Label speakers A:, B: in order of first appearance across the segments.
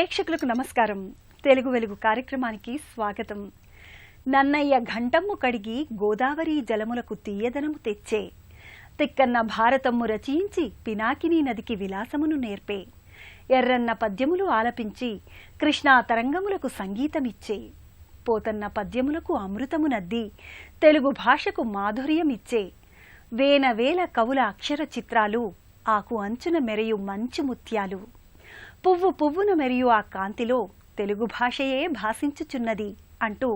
A: ప్రేక్షకులకు నమస్కారం. తెలుగు వెలుగు కార్యక్రమానికి స్వాగతం. నన్నయ్య ఘంటమ్ము కడిగి గోదావరి జలములకు తీయదనము తెచ్చే, తిక్కన్న భారతమ్ము రచించి పినాకిని నదికి విలాసమును నేర్పే, ఎర్రన్న పద్యములు ఆలపించి కృష్ణా తరంగములకు సంగీతమిచ్చే, పోతన్న పద్యములకు అమృతము నద్ది తెలుగు భాషకు మాధుర్యమిచ్చే, వేల వేల కవుల అక్షర చిత్రాలు ఆకు అంచున మెరియు మంచు ముత్యాలు, పువ్వు పువ్వున మెరియు ఆ కాంతిలో తెలుగు భాషయే భాషించుచున్నది అంటూ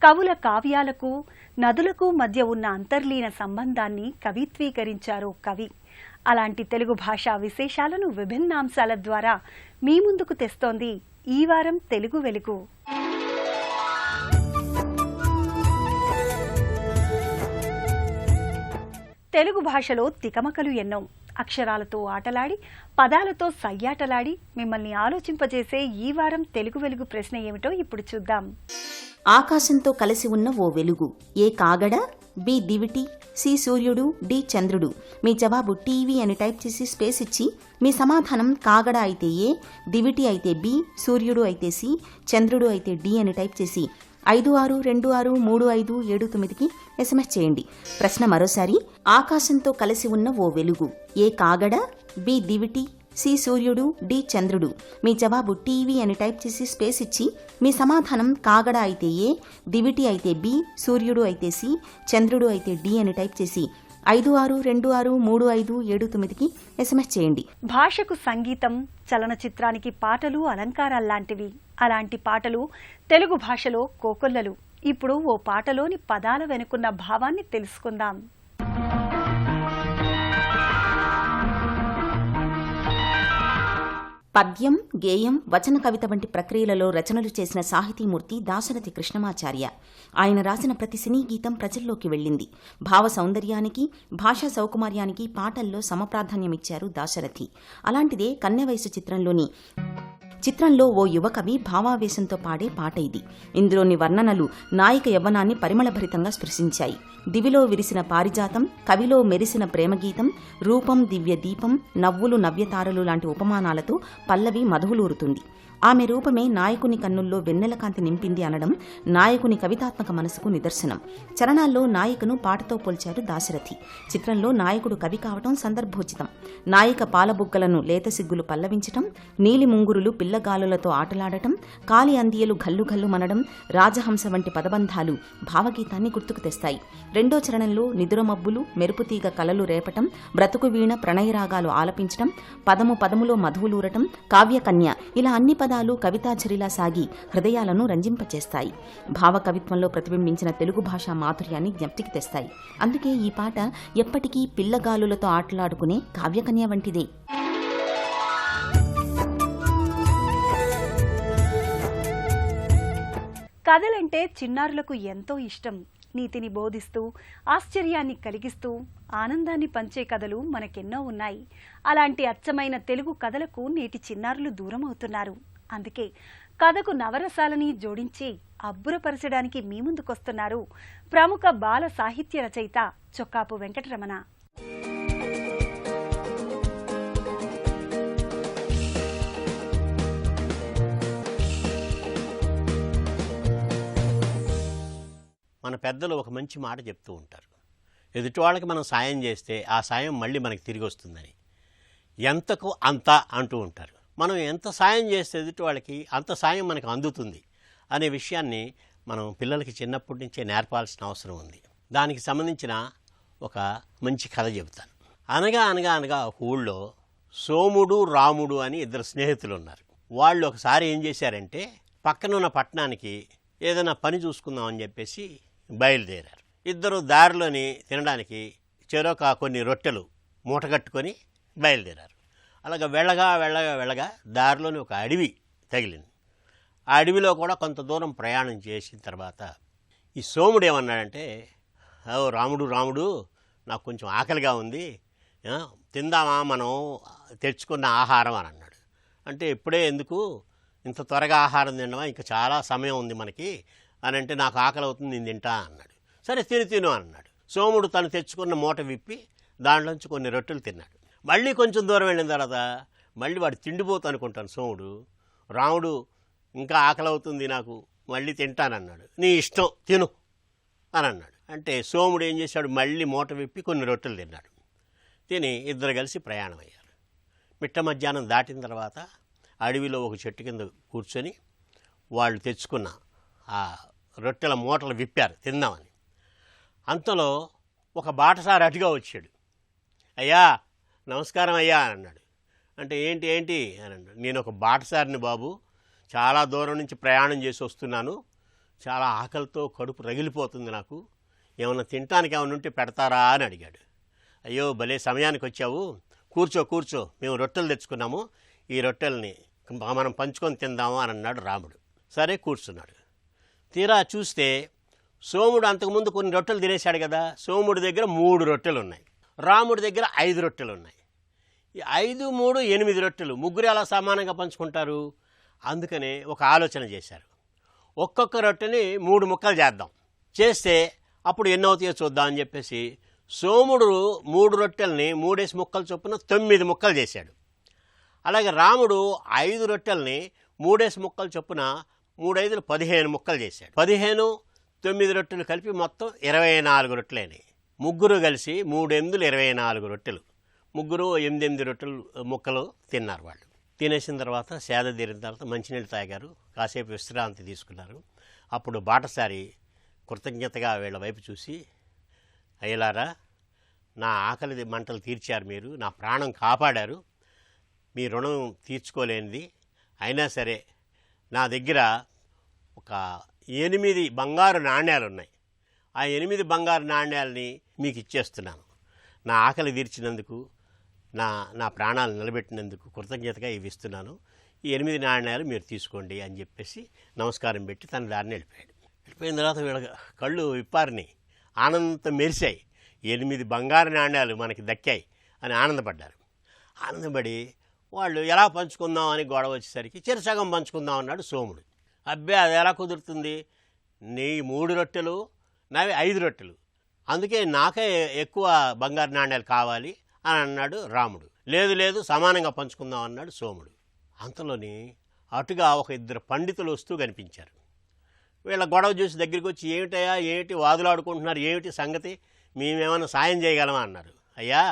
A: కవుల కావ్యాలకు నదులకు మధ్య ఉన్న అంతర్లీన సంబంధాన్ని కవిత్వీకరించారు కవి. అలాంటి తెలుగు భాషా విశేషాలను విభిన్నాంశాల ద్వారా మీ ముందుకు తెస్తోంది ఈ వారం తెలుగు వెలుగు. తెలుగు భాషలో తికమకలు ఎన్నో. అక్షరాలతో ఆటలాడి, పదాలతో సయ్యాటలాడి మిమ్మల్ని ఆలోచింపజేసే ఈ వారం తెలుగు వెలుగు ప్రశ్న ఏమిటో ఇప్పుడు చూద్దాం.
B: ఆకాశంతో కలిసి ఉన్న ఓ వెలుగు. ఏ కాగడ, బి దివిటి, సి సూర్యుడు, డి చంద్రుడు. మీ జవాబు టీవీ అని టైప్ చేసి స్పేస్ ఇచ్చి మీ సమాధానం కాగడ అయితే ఏ, దివిటి అయితే బి, సూర్యుడు అయితే సి, చంద్రుడు అయితే డి అని టైప్ చేసి 56263579కి SMS చేయండి. ప్రశ్న మరోసారి. ఆకాశంతో కలిసి ఉన్న ఓ వెలుగు. ఏ కాగడ, బి దివిటి, సి సూర్యుడు, డి చంద్రుడు. మీ జవాబు టీవీ అని టైప్ చేసి స్పేస్ ఇచ్చి మీ సమాధానం కాగడ అయితే ఏ, దివిటి అయితే బి, సూర్యుడు అయితే సి, చంద్రుడు అయితే డి అని టైప్ చేసి 56263579కి SMS చేయండి.
A: భాషకు సంగీతం, చలనచిత్రానికి పాటలు అలంకారాల్లాంటివి. అలాంటి పాటలు తెలుగు భాషలో కోకొల్లలు. ఇప్పుడు ఓ పాటలోని పదాల వెనుకున్న భావాన్ని తెలుసుకుందాం.
B: పద్యం, గేయం, వచన కవిత వంటి ప్రక్రియలలో రచనలు చేసిన సాహితీమూర్తి దాశరథి కృష్ణమాచార్య. ఆయన రాసిన ప్రతి సినీ గీతం ప్రజల్లోకి వెళ్ళింది. భావ సౌందర్యానికి, భాషా సౌకుమార్యానికి పాటల్లో సమప్రాధాన్యమిచ్చారు దాశరథి. అలాంటిదే కన్నెవయసు చిత్రంలో ఓ యువకవి భావావేశంతో పాడే పాట ఇది. ఇందులోని వర్ణనలు నాయిక యవ్వనాన్ని పరిమళభరితంగా స్పృశించాయి. దివిలో విరిసిన పారిజాతం, కవిలో మెరిసిన ప్రేమగీతం, రూపం దివ్య దీపం, నవ్వులు నవ్యతారలు లాంటి ఉపమానాలతో పల్లవి మధువులూరుతుంది. ఆమె రూపమే నాయకుని కన్నుల్లో వెన్నెల కాంతి నింపింది అనడం నాయకుని కవితాత్మక మనసుకు నిదర్శనం. చరణాల్లో నాయికను పాటతో పోల్చారు దాశరథి. చిత్రంలో నాయకుడు కవి కావటం సందర్భోచితం. నాయిక పాలబుగ్గలను లేత సిగ్గులు పల్లవించటం, నీలి ముంగురులు పిల్లగాలులతో ఆటలాడటం, కాలి అందియలు గల్లు గల్లు మనడం, రాజహంస వంటి పదబంధాలు భావగీతాన్ని గుర్తుకు తెస్తాయి. రెండో చరణంలో నిదురమబ్బులు, మెరుపుతీగ కలలు రేపటం, బ్రతుకు వీణ ప్రణయరాగాలు ఆలపించటం, పదము పదములో మధువులూరటం, కావ్యకన్య ఇలా అన్ని పదాలు కవితాఝరిలా సాగి హృదయాలను రంజింపచేస్తాయి. భావకవిత్వంలో ప్రతిబింబించిన తెలుగు భాషా మాధుర్యాన్ని జ్ఞప్తికి తెస్తాయి. అందుకే ఈ పాట ఎప్పటికీ పిల్లగాలులతో ఆటలాడుకునే కావ్యకన్య వంటిదే.
A: కథలంటే చిన్నారులకు ఎంతో ఇష్టం. నీతిని బోధిస్తూ, ఆశ్చర్యాన్ని కలిగిస్తూ, ఆనందాన్ని పంచే కథలు మనకెన్నో ఉన్నాయి. అలాంటి అచ్చమైన తెలుగు కథలకు నేటి చిన్నారులు దూరమవుతున్నారు. అందుకే కథకు నవరసాలని జోడించి అబ్బురపరచడానికి మీ ముందుకొస్తున్నారు ప్రముఖ బాల సాహిత్య రచయిత చొక్కాపు వెంకటరమణ.
C: మన పెద్దలు ఒక మంచి మాట చెప్తూ ఉంటారు. ఎదుటి వాళ్ళకి మనం సాయం చేస్తే ఆ సాయం మళ్ళీ మనకి తిరిగి వస్తుందని. ఎంతకు అంత అంటూ ఉంటారు. మనం ఎంత సాయం చేస్తే ఎదుటి వాళ్ళకి అంత సాయం మనకు అందుతుంది అనే విషయాన్ని మనం పిల్లలకి చిన్నప్పటి నుంచే నేర్పాల్సిన అవసరం ఉంది. దానికి సంబంధించిన ఒక మంచి కథ చెబుతాను. అనగా అనగా అనగా ఒక ఊళ్ళో సోముడు, రాముడు అని ఇద్దరు స్నేహితులు ఉన్నారు. వాళ్ళు ఒకసారి ఏం చేశారంటే పక్కనున్న పట్టణానికి ఏదైనా పని చూసుకుందామని చెప్పేసి బయలుదేరారు. ఇద్దరు దారిలోని తినడానికి చెరొక కొన్ని రొట్టెలు మూటగట్టుకొని బయలుదేరారు. అలాగ వెళ్ళగా దారిలోని ఒక అడవి తగిలింది. ఆ అడవిలో కూడా కొంత దూరం ప్రయాణం చేసిన తర్వాత ఈ సోముడు ఏమన్నాడంటే, ఓ రాముడు నాకు కొంచెం ఆకలిగా ఉంది, తిందామా మనం తెచ్చుకున్న ఆహారం అని అన్నాడు. అంటే ఇప్పుడే ఎందుకు, ఇంత త్వరగా ఆహారం తినడమా, ఇంకా చాలా సమయం ఉంది మనకి అని అంటే, నాకు ఆకలి అవుతుంది, నేను తింటా అన్నాడు. సరే తిను అన్నాడు. సోముడు తను తెచ్చుకున్న మూట విప్పి దాంట్లోంచి కొన్ని రొట్టెలు తిన్నాడు. మళ్ళీ కొంచెం దూరం వెళ్ళిన తర్వాత మళ్ళీ వాడు తిండిపోతూ అనుకుంటాను సోముడు రాముడు ఇంకా ఆకలి అవుతుంది నాకు, మళ్ళీ తింటానన్నాడు. నీ ఇష్టం తిను అని అన్నాడు. అంటే సోముడు ఏం చేశాడు, మళ్ళీ మూట విప్పి కొన్ని రొట్టెలు తిన్నాడు. తిని ఇద్దరు కలిసి ప్రయాణం అయ్యారు. మిట్ట మధ్యాహ్నం దాటిన తర్వాత అడవిలో ఒక చెట్టు కింద కూర్చొని వాళ్ళు తెచ్చుకున్న ఆ రొట్టెల మూటలు విప్పారు తిందామని. అంతలో ఒక బాటసారి అటుగా వచ్చాడు. అయ్యా నమస్కారం అయ్యా అని అన్నాడు. అంటే ఏంటి ఏంటి అని అన్నాడు. నేను ఒక బాటసారిని బాబు, చాలా దూరం నుంచి ప్రయాణం చేసి వస్తున్నాను, చాలా ఆకలితో కడుపు రగిలిపోతుంది నాకు, ఏమన్నా తినటానికి ఏమైనా ఉంటే పెడతారా అని అడిగాడు. అయ్యో భలే సమయానికి వచ్చావు, కూర్చో కూర్చో, మేము రొట్టెలు తెచ్చుకున్నాము, ఈ రొట్టెల్ని మనం పంచుకొని తిందాము అని అన్నాడు రాముడు. సరే కూర్చున్నాడు. తీరా చూస్తే సోముడు అంతకుముందు కొన్ని రొట్టెలు తినేశాడు కదా. సోముడి దగ్గర 3 రొట్టెలు ఉన్నాయి, రాముడి దగ్గర 5 రొట్టెలు ఉన్నాయి. ఈ 5, 3, 8 రొట్టెలు ముగ్గురు ఎలా సమానంగా పంచుకుంటారు? అందుకనే ఒక ఆలోచన చేశారు. ఒక్కొక్క రొట్టెని 3 ముక్కలు చేద్దాం, చేస్తే అప్పుడు ఎన్ని అవుతాయో చూద్దాం అని చెప్పేసి సోముడు 3 రొట్టెల్ని 3 ముక్కలు చొప్పున 9 ముక్కలు చేశాడు. అలాగే రాముడు 5 రొట్టెల్ని 3 ముక్కలు చొప్పున 3 5 15 ముక్కలు చేశాడు. 15, 9 రొట్టెలు కలిపి మొత్తం 24 రొట్టెలైనాయి. ముగ్గురు కలిసి 3 8 24 రొట్టెలు, ముగ్గురు 8 రొట్టెలు ముక్కలు తిన్నారు. వాళ్ళు తినేసిన తర్వాత సేద తీరిన తర్వాత మంచినీళ్ళు తాగారు, కాసేపు విశ్రాంతి తీసుకున్నారు. అప్పుడు బాటసారి కృతజ్ఞతగా వీళ్ళ వైపు చూసి, అయ్యలారా, నా ఆకలి మంటలు తీర్చారు, మీరు నా ప్రాణం కాపాడారు, మీ రుణం తీర్చుకోలేనిది, అయినా సరే నా దగ్గర ఒక 8 బంగారు నాణ్యాలు ఉన్నాయి, ఆ 8 బంగారు నాణ్యాలని మీకు ఇచ్చేస్తున్నాను, నా ఆకలి తీర్చినందుకు, నా ప్రాణాలు నిలబెట్టినందుకు కృతజ్ఞతగా ఇవి ఇస్తున్నాను, ఈ 8 నాణ్యాలు మీరు తీసుకోండి అని చెప్పేసి నమస్కారం పెట్టి తన దారిని వెళ్ళిపోయాడు. వెళ్ళిపోయిన తర్వాత వీళ్ళ కళ్ళు విప్పారిని, ఆనందంతో మెరిశాయి. 8 బంగారు నాణ్యాలు మనకి దక్కాయి అని ఆనందపడ్డారు. ఆనందపడి వాళ్ళు ఎలా పంచుకుందాం అని గొడవ వచ్చేసరికి చెరసగం పంచుకుందాం అన్నాడు సోముడు. అబ్బే అది ఎలా కుదురుతుంది, నీ 3 రొట్టెలు నావి 5 రొట్టెలు, అందుకే నాకే ఎక్కువ బంగారు నాణ్యాలు కావాలి అని అన్నాడు రాముడు. లేదు లేదు సమానంగా పంచుకుందాం అన్నాడు సోముడు. అంతలోని అటుగా ఒక 2 పండితులు వస్తూ కనిపించారు. వీళ్ళ గొడవ చూసి దగ్గరికి వచ్చి, ఏమిటయ్యా, ఏమిటి వాదులాడుకుంటున్నారు, ఏమిటి సంగతి, మేమేమైనా సాయం చేయగలమా అన్నారు. అయ్యా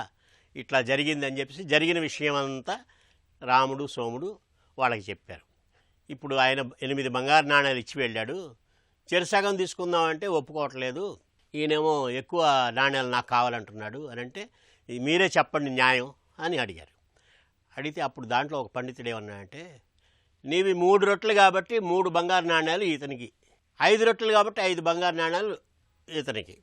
C: ఇట్లా జరిగిందని చెప్పేసి జరిగిన విషయం అంతా రాముడు సోముడు వాళ్ళకి చెప్పారు. ఇప్పుడు ఆయన 8 బంగారు నాణ్యాలు ఇచ్చి వెళ్ళాడు, చెరసగం తీసుకుందామంటే ఒప్పుకోవట్లేదు, ఈయనేమో ఎక్కువ నాణ్యాలు నాకు కావాలంటున్నాడు అని అంటే, మీరే చెప్పండి న్యాయం అని అడిగారు. అడిగితే అప్పుడు దాంట్లో ఒక పండితుడు ఏమన్నాడంటే, నీవి 3 రొట్టెలు కాబట్టి 3 బంగారు నాణ్యాలు ఇతనికి, 5 రొట్టెలు కాబట్టి 5 బంగారు నాణ్యాలు ఇతనికి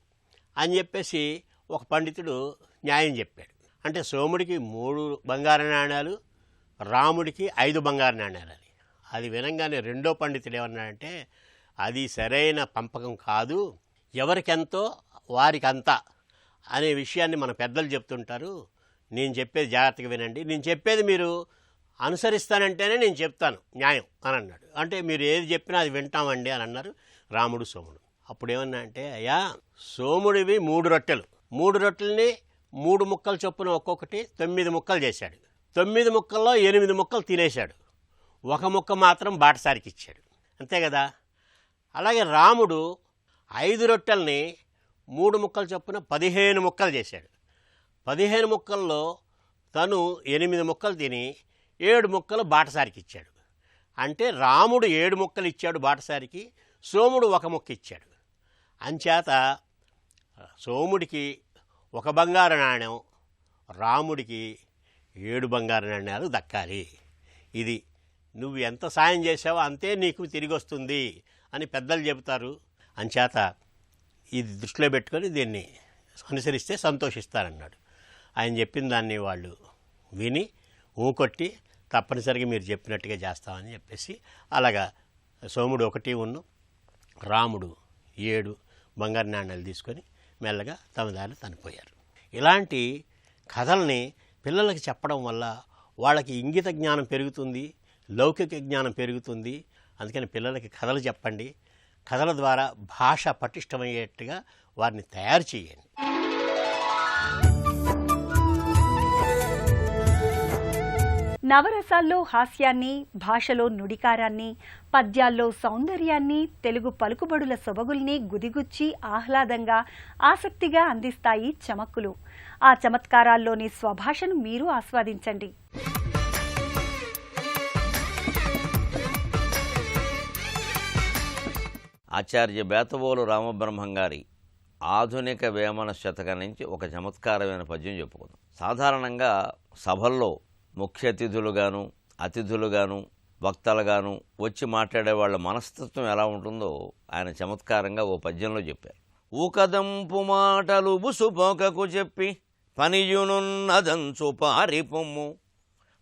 C: అని చెప్పేసి ఒక పండితుడు న్యాయం చెప్పాడు. అంటే సోముడికి 3 బంగారు నాణ్యాలు, రాముడికి 5 బంగారు నాణ్యాలు అని. అది వినంగానే రెండో పండితుడు ఏమన్నాడంటే, అది సరైన పంపకం కాదు, ఎవరికెంతో వారికంతా అనే విషయాన్ని మన పెద్దలు చెప్తుంటారు, నేను చెప్పేది జాగ్రత్తగా వినండి, నేను చెప్పేది మీరు అనుసరిస్తానంటేనే నేను చెప్తాను న్యాయం అని అన్నాడు. అంటే మీరు ఏది చెప్పినా అది వింటామండి అని అన్నారు రాముడు సోముడు. అప్పుడు ఏమన్నా అంటే, అయ్యా సోముడివి 3 రొట్టెలు, 3 రొట్టెల్ని 3 ముక్కలు చొప్పున ఒక్కొక్కటి 9 ముక్కలు చేశాడు, 9 ముక్కల్లో 8 ముక్కలు తినేశాడు, 1 ముక్క మాత్రం బాటసారికి ఇచ్చాడు, అంతే కదా. అలాగే రాముడు 5 రొట్టెల్ని 3 ముక్కలు చొప్పున 15 ముక్కలు చేశాడు, 15 ముక్కల్లో తను 8 ముక్కలు తిని 7 ముక్కలు బాటసారికి ఇచ్చాడు. అంటే రాముడు 7 ముక్కలు ఇచ్చాడు బాటసారికి, సోముడు 1 ముక్క ఇచ్చాడు. అంచేత సోముడికి 1 బంగారు నాణ్యం, రాముడికి 7 బంగారు నాణ్యాలు దక్కాలి. ఇది నువ్వు ఎంత సాయం చేసావో అంతే నీకు తిరిగి వస్తుంది అని పెద్దలు చెబుతారు. అంచేత ఇది దృష్టిలో పెట్టుకొని దీన్ని అనుసరిస్తే సంతోషిస్తారన్నాడు. ఆయన చెప్పిన దాన్ని వాళ్ళు విని ఊకొట్టి తప్పనిసరిగా మీరు చెప్పినట్టుగా చేస్తామని చెప్పేసి అలాగా సోముడు 1 రాముడు 7 బంగారు నాణ్యాలు తీసుకొని మెల్లగా తమ దారి తనిపోయారు. ఇలాంటి కథల్ని పిల్లలకి చెప్పడం వల్ల వాళ్ళకి ఇంగిత జ్ఞానం పెరుగుతుంది, లౌకిక జ్ఞానం పెరుగుతుంది. అందుకని పిల్లలకి కథలు చెప్పండి, కథల ద్వారా భాష పటిష్టమయ్యేట్టుగా వారిని తయారు చేయండి.
A: నవరసాల్లో హాస్యాన్ని, భాషలో నుడికారాన్ని, పద్యాల్లో సౌందర్యాన్ని, తెలుగు పలుకుబడుల సొబగుల్ని గుదిగుచ్చి ఆహ్లాదంగా, ఆసక్తిగా అందిస్తాయి చమక్కులు. ఆ చమత్కారాల్లోని స్వభాషను మీరు ఆస్వాదించండి.
D: ఆచార్య బేతవోలు రామబ్రహ్మం గారి ఆధునిక వేమన శతకం నుంచి ఒక చమత్కారమైన పద్యం చెప్పుకుందాం. సాధారణంగా సభల్లో ముఖ్య అతిథులుగాను, అతిథులుగాను, వక్తలుగాను వచ్చి మాట్లాడే వాళ్ళ మనస్తత్వం ఎలా ఉంటుందో ఆయన చమత్కారంగా ఓ పద్యంలో చెప్పారు. ఊకదంపు మాటలు బుసుపోకకు చెప్పి పనియునున్నదంచు పారిపొమ్ము,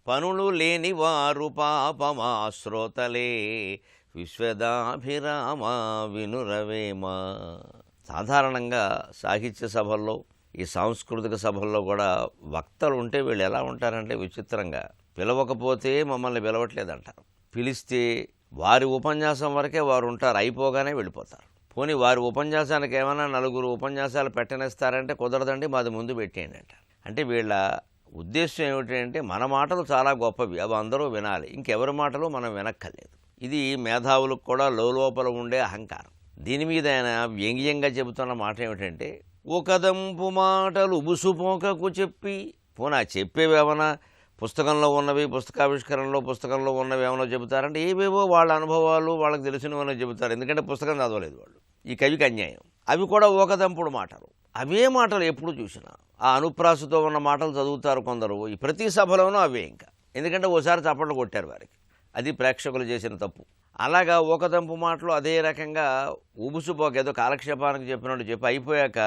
D: పనులు లేని వారు పాపమా శ్రోతలే, విశ్వదాభిరామ వినురవేమ. సాధారణంగా సాహిత్య సభల్లో, ఈ సాంస్కృతిక సభల్లో కూడా వక్తలు ఉంటే వీళ్ళు ఎలా ఉంటారంటే విచిత్రంగా, పిలవకపోతే మమ్మల్ని పిలవట్లేదంటారు, పిలిస్తే వారి ఉపన్యాసం వరకే వారు ఉంటారు, అయిపోగానే వెళ్ళిపోతారు. పోనీ వారి ఉపన్యాసానికి ఏమైనా నలుగురు ఉపన్యాసాలు పెట్టనిస్తారంటే కుదరదండి, మాది ముందు పెట్టేయండి అంటారు. అంటే వీళ్ళ ఉద్దేశం ఏమిటంటే మన మాటలు చాలా గొప్పవి, అవి అందరూ వినాలి, ఇంకెవరి మాటలు మనం వినక్కర్లేదు. ఇది మేధావులకు కూడా లోపల ఉండే అహంకారం. దీని మీద ఆయన వ్యంగ్యంగా చెబుతున్న మాట ఏమిటంటే, ఒకదంపు మాటలు బుసుపోకకు చెప్పి, పోనా చెప్పేవేమన్నా పుస్తకంలో ఉన్నవి, పుస్తకంలో ఉన్నవి ఏమైనా చెబుతారంటే ఏవేవో వాళ్ళ అనుభవాలు వాళ్ళకి తెలిసినవన్నీ చెబుతారు, ఎందుకంటే పుస్తకం చదవలేదు వాళ్ళు. ఈ కవికి అన్యాయం. అవి కూడా ఒకదంపుడు మాటలు, అవే మాటలు ఎప్పుడు చూసినా ఆ అనుప్రాసతో ఉన్న మాటలు చదువుతారు కొందరు. ఈ ప్రతి సభలోనూ అవే, ఇంకా ఎందుకంటే ఓసారి చప్పట్లు కొట్టారు వారికి, అది ప్రేక్షకులు చేసిన తప్పు. అలాగా ఒకదంపు మాటలు అదే రకంగా ఊబుసుపోక ఏదో కాలక్షేపానికి చెప్పినట్టు చెప్పి అయిపోయాక,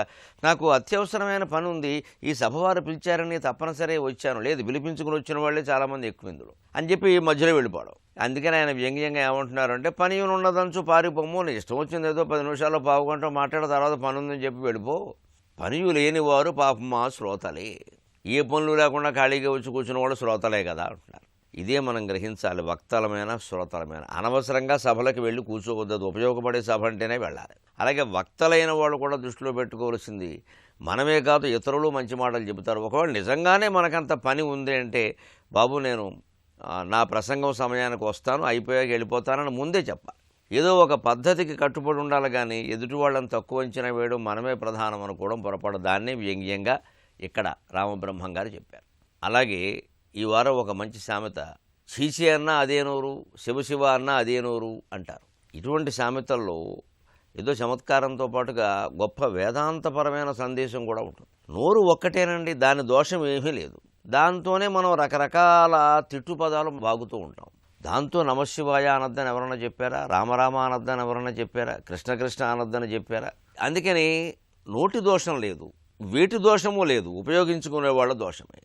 D: నాకు అత్యవసరమైన పని ఉంది, ఈ సభ వారు పిలిచారని తప్పనిసరి వచ్చాను, లేదు పిలిపించుకుని వచ్చిన వాళ్ళే చాలామంది ఎక్కువ ఇందులో అని చెప్పి మధ్యలో వెళ్ళిపోవడం. అందుకని ఆయన వ్యంగ్యంగా ఏమంటున్నారంటే, పని ఉన్నదంచు పారిపోము, నీ ఇష్టం వచ్చింది ఏదో 10 నిమిషాల్లో పావుగంట మాట్లాడిన తర్వాత పని ఉందని చెప్పి వెళ్ళిపో, పనియు లేని వారు పాపమా శ్రోతలే, ఏ పనులు లేకుండా ఖాళీగా వచ్చి కూర్చున్న వాళ్ళు శ్రోతలే కదా అంటున్నారు. ఇదే మనం గ్రహించాలి, వక్తలమైన శ్రోతలమైన. అనవసరంగా సభలకు వెళ్ళి కూర్చోవద్దు, ఉపయోగపడే సభ అంటేనే వెళ్ళాలి. అలాగే వక్తలైన వాళ్ళు కూడా దృష్టిలో పెట్టుకోవాల్సింది, మనమే కాదు ఇతరులు మంచి మాటలు చెబుతారు. ఒకవేళ నిజంగానే మనకంత పని ఉంది అంటే, బాబు నేను నా ప్రసంగం సమయానికి వస్తాను, అయిపోయాక వెళ్ళిపోతానని ముందే చెప్పాలి. ఏదో ఒక పద్ధతికి కట్టుబడి ఉండాలి, కానీ ఎదుటి వాళ్ళని తక్కువ అంచనా వేయడం, మనమే ప్రధానం అనుకోవడం పొరపాటు. దాన్నే వ్యంగ్యంగా ఇక్కడ రామబ్రహ్మం గారు చెప్పారు. అలాగే ఈ వారం ఒక మంచి సామెత, చీచి అన్నా అదే నోరు, శివశివ అన్నా అదే నోరు అంటారు. ఇటువంటి సామెతల్లో ఏదో చమత్కారంతో పాటుగా గొప్ప వేదాంతపరమైన సందేశం కూడా ఉంటుంది. నోరు ఒక్కటేనండి, దాని దోషం ఏమీ లేదు. దాంతోనే మనం రకరకాల తిట్టు పదాలు బాగుతూ ఉంటాం. దాంతో నమశివాయ అనద్దని ఎవరన్నా చెప్పారా? రామరామ అనద్దని ఎవరన్నా చెప్పారా? కృష్ణ కృష్ణ అనద్దని చెప్పారా? అందుకని నోటి దోషం లేదు, వేటి దోషము లేదు, ఉపయోగించుకునే వాళ్ళ దోషమే.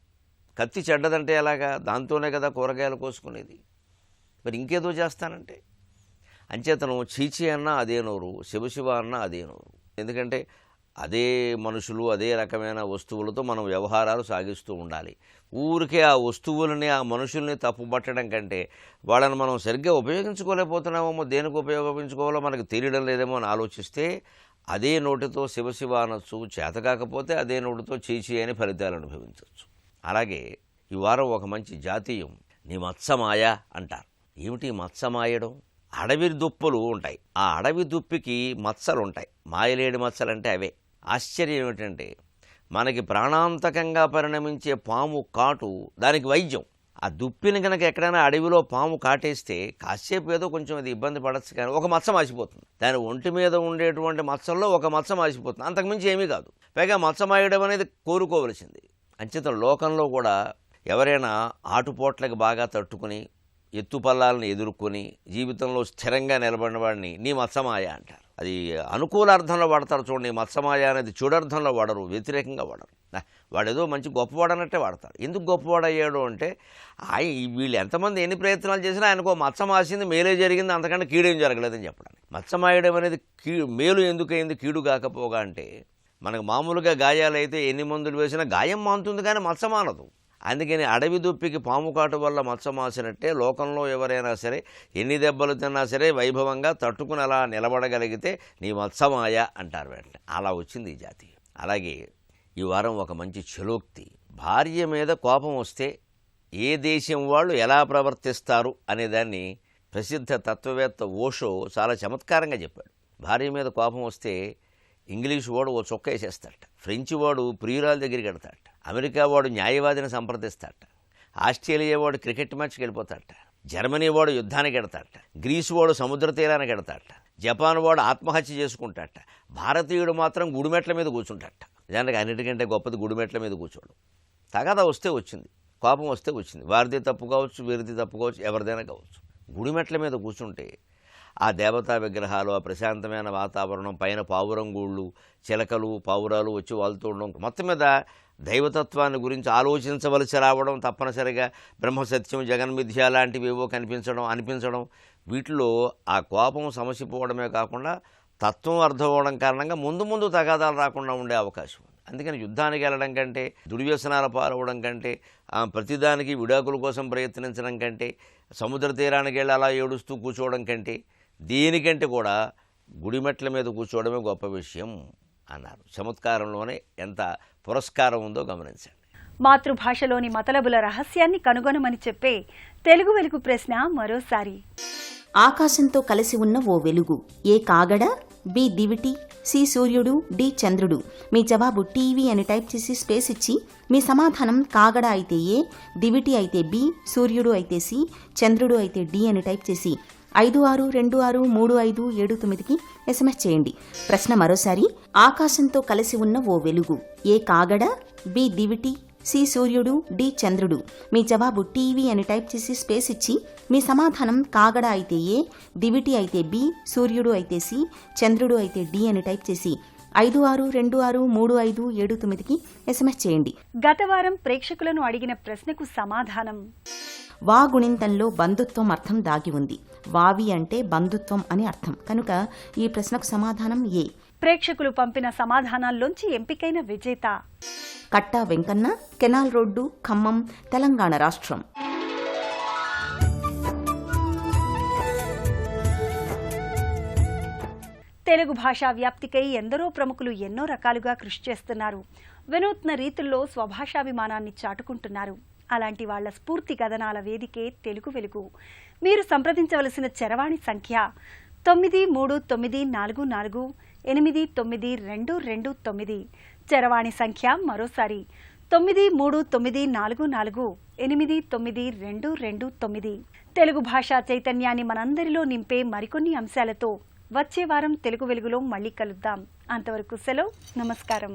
D: కత్తి చెడ్డదంటే ఎలాగా? దాంతోనే కదా కూరగాయలు కోసుకునేది, మరి ఇంకేదో చేస్తానంటే. అంచేతను చీచి అన్నా అదే నోరు, శివశివ అన్నా అదే నోరు. ఎందుకంటే అదే మనుషులు, అదే రకమైన వస్తువులతో మనం వ్యవహారాలు సాగిస్తూ ఉండాలి. ఊరికే ఆ వస్తువులని, ఆ మనుషుల్ని తప్పుపట్టడం కంటే, వాళ్ళని మనం సరిగ్గా ఉపయోగించుకోలేకపోతున్నామేమో, దేనికి ఉపయోగించుకోవాలో మనకు తెలియడం లేదేమో అని ఆలోచిస్తే, అదే నోటితో శివశివ అనొచ్చు, చేతకాకపోతే అదే నోటితో చీచి అని ఫలితాలు అనుభవించవచ్చు. అలాగే ఈ వారం ఒక మంచి జాతీయం, నీ మత్సమాయ అంటారు. ఏమిటి మత్సమాయడం? అడవి దుప్పులు ఉంటాయి, ఆ అడవి దుప్పికి మత్సలు ఉంటాయి, మాయలేడి మత్సలంటే అవే. ఆశ్చర్యం ఏమిటంటే, మనకి ప్రాణాంతకంగా పరిణమించే పాము కాటు దానికి వైద్యం. ఆ దుప్పిని కనుక ఎక్కడైనా అడవిలో పాము కాటేస్తే కాసేపు ఏదో కొంచెం అది ఇబ్బంది పడచ్చు, కానీ ఒక మచ్చ మాసిపోతుంది. దాని ఒంటి మీద ఉండేటువంటి మచ్చల్లో ఒక మచ్చ మాసిపోతుంది, అంతకుమించి ఏమీ కాదు. పైగా మచ్చమాయడం అనేది కోరుకోవలసింది. అంచేత లోకంలో కూడా ఎవరైనా ఆటుపోట్లకు బాగా తట్టుకుని, ఎత్తుపల్లాలను ఎదుర్కొని జీవితంలో స్థిరంగా నిలబడిన వాడిని నీ మత్సమాయ అంటారు. అది అనుకూల అర్థంలో వాడతారు చూడండి. మత్సమాయ అనేది చెడర్థంలో వాడరు, వ్యతిరేకంగా వాడరు. వాడేదో మంచి గొప్పవాడన్నట్టే వాడతారు. ఎందుకు గొప్పవాడయ్యాడు అంటే, వీళ్ళు ఎంతమంది ఎన్ని ప్రయత్నాలు చేసినా ఆయనకు మత్సమాసింది, మేలే జరిగింది, అంతకంటే కీడేం జరగలేదని చెప్పడానికి. మత్సమాయడం అనేది మేలు ఎందుకైంది, కీడు కాకపోగా అంటే, మనకు మామూలుగా గాయాలైతే ఎన్ని మందులు వేసినా గాయం మానుతుంది, కానీ మచ్చ మానదు. అందుకని అడవి దుప్పికి పాము కాటు వల్ల మచ్చ మాసినట్టే లోకంలో ఎవరైనా సరే ఎన్ని దెబ్బలు తిన్నా సరే వైభవంగా తట్టుకుని అలా నిలబడగలిగితే నీ మత్సమాయ అంటారు వెంటనే. అలా వచ్చింది ఈ జాతి. అలాగే ఈ వారం ఒక మంచి చలోక్తి, భార్య మీద కోపం వస్తే ఏ దేశం వాళ్ళు ఎలా ప్రవర్తిస్తారు అనేదాన్ని ప్రసిద్ధ తత్వవేత్త ఓషో చాలా చమత్కారంగా చెప్పాడు. భార్య మీద కోపం వస్తే ఇంగ్లీష్ వాడు ఓ చొక్క వేసేస్తాడట, ఫ్రెంచ్ వాడు ప్రియురాల దగ్గరికి వెడతాడట, అమెరికా వాడు న్యాయవాదిని సంప్రదిస్తాడట, ఆస్ట్రేలియా వాడు క్రికెట్ మ్యాచ్కి వెళ్ళిపోతాడట, జర్మనీ వాడు యుద్ధానికి ఎడతాడట, గ్రీసు వాడు సముద్ర తీరానికి ఎడతాడట, జపాన్ వాడు ఆత్మహత్య చేసుకుంటాడట, భారతీయుడు మాత్రం గుడిమెట్ల మీద కూర్చుంటాడట. నిజానికి అన్నిటికంటే గొప్పది గుడిమెట్ల మీద కూర్చోడు. తగాదా వస్తే వచ్చింది, కోపం వస్తే వచ్చింది, వారిది తప్పు కావచ్చు, వీరిది తప్పు కావచ్చు, ఎవరిదైనా కావచ్చు. గుడిమెట్ల మీద కూర్చుంటే ఆ దేవతా విగ్రహాలు, ఆ ప్రశాంతమైన వాతావరణం, పైన పావురంగూళ్ళు, చిలకలు, పావురాలు వచ్చి వాళ్తూ ఉండడం, మొత్తం మీద దైవతత్వాన్ని గురించి ఆలోచించవలసి రావడం, తప్పనిసరిగా బ్రహ్మసత్యం, జగన్మిథ్య లాంటివి ఏవో అనిపించడం, వీటిలో ఆ కోపం సమసిపోవడమే కాకుండా తత్వం అర్థం అవ్వడం కారణంగా ముందు తగాదాలు రాకుండా ఉండే అవకాశం ఉంది. అందుకని యుద్ధానికి వెళ్ళడం కంటే, దుర్వ్యసనాల పాలవడం కంటే, ప్రతిదానికి విడాకుల కోసం ప్రయత్నించడం కంటే, సముద్ర తీరానికి వెళ్ళి అలా ఏడుస్తూ కూర్చోవడం కంటే, దీనికంటే కూడా గుడిమెట్ల మీద కూర్చోవడమే గొప్ప విషయం అన్నారు. చమత్కారంలోనే ఎంత పురస్కారం ఉందో గమనించండి.
A: మాతృభాషలోని మతలబుల రహస్యాన్ని కనుగొనమని చెప్పే తెలుగు వెలుగు ప్రశ్న మరోసారి.
B: ఆకాశంతో కలిసి ఉన్న ఓ వెలుగు. ఏ కాగడ, బి దివిటి, సి సూర్యుడు, డి చంద్రుడు. మీ జవాబు టీవీ అని టైప్ చేసి స్పేస్ ఇచ్చి మీ సమాధానం కాగడ అయితే ఏ, దివిటి అయితే బి, సూర్యుడు అయితే సి, చంద్రుడు అయితే డి అని టైప్ చేసి 56263579కి SMS చేయండి. ప్రశ్న మరోసారి. ఆకాశంతో కలిసి ఉన్న ఓ వెలుగు. ఏ కాగడ, బి దివిటి, సి సూర్యుడు, డి చంద్రుడు. మీ జవాబు టీవీ అని టైప్ చేసి స్పేస్ ఇచ్చి మీ సమాధానం కాగడ అయితే ఏ, దివిటి అయితే బి, సూర్యుడు అయితే సి, చంద్రుడు అయితే డి అని టైప్ చేసి 56263579కి SMS చేయండి.
A: గత వారం ప్రేక్షకులను అడిగిన ప్రశ్నకు సమాధానం.
B: వా గుణింతంలో బంధుత్వం అర్థం దాగి ఉంది. వావి అంటే బంధుత్వం అని అర్థం. కనుక ఈ ప్రశ్నకు సమాధానం ఏ.
A: ప్రేక్షకులు పంపిన సమాధానాల్లోంచి ఎంపికైన విజేత
B: కట్టా వెంకన్న, కెనాల్ రోడ్డు, ఖమ్మం, తెలంగాణ రాష్ట్రం.
A: తెలుగు భాషా వ్యాప్తికై ఎందరో ప్రముఖులు ఎన్నో రకాలుగా కృషి చేస్తున్నారు. వినూత్న రీతుల్లో స్వభాషాభిమానాన్ని చాటుకుంటున్నారు. అలాంటి వాళ్ల స్ఫూర్తి కథనాల వేదికే తెలుగు వెలుగు. మీరు సంప్రదించవలసిన చరవాణి సంఖ్య 9394489229. చరవాణి సంఖ్య మరోసారి 9394489229. తెలుగు భాషా చైతన్యాన్ని మనందరిలో నింపే మరికొన్ని అంశాలతో వచ్చే వారం తెలుగు వెలుగులో మళ్ళీ కలుద్దాం. అంతవరకు సెలవు. నమస్కారం.